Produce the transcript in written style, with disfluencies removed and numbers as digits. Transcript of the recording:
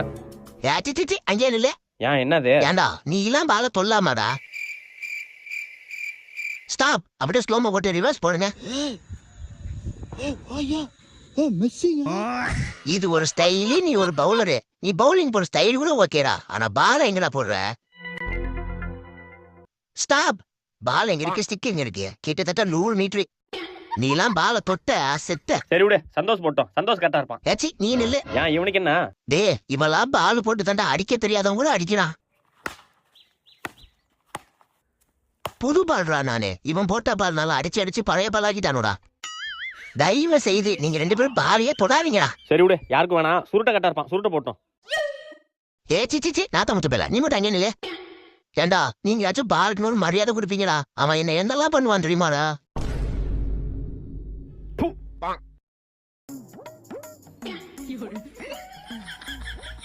போட்டேன். ஏச்சி அங்கே இல்ல. ஏன் என்னது? ஏண்டா நீ எல்லாம் பால தொல்லாமாடா. ஸ்டாப். அப்படியே ஸ்லோமோ போட்டு ரிவர்ஸ் போடுங்க. இது ஒரு ஸ்டைலு, நீ ஒரு பவுலரு. நீ பவுலிங் போற ஸ்டைல் கூட ஓகேடா. ஆனா பால் எங்கடா போடுற? ஸ்டாப். பால் எங்க இருக்கு, ஸ்டிக் எங்க இருக்கு? கிட்டத்தட்ட 100 மீட்டர். நீ எல்லாம் பால தொட்ட செத்த. சரி விடு, சந்தோஷ் போட்டோம். சந்தோஷ் கரெக்டா இருப்பான். ஏச்சி நீ நில்லு. ஏன் இவனுக்கு என்ன? டே இவெல்லாம் பால் போட்டு தாண்டா அடிக்க தெரியாதவங்க கூட அடிக்கிறான். புது பால்ரா நானு. இவன் போட்ட பால் நல்லா அடிச்சு அடிச்சு பழைய பால் ஆக்கிட்டானுடா. தயவு செய்து நீங்க 2 பேரும் பாலையே தொடாதீங்கடா. சரி விடு, யாருக்கு வேணாம். சுருட்ட கரெக்டா இருப்பான். சுருட்ட போட்டோம். ஏச்சி நாத்த முத்து பேல நீ மட்டும் அங்கே நில்லு. ஏண்டா நீங்க ஏதாச்சும் பாலுக்கு ஒரு மரியாதை கொடுப்பீங்கடா. அவன் என்ன என்னெல்லாம் பண்ணுவான் தெரியுமாடா? ப்பு.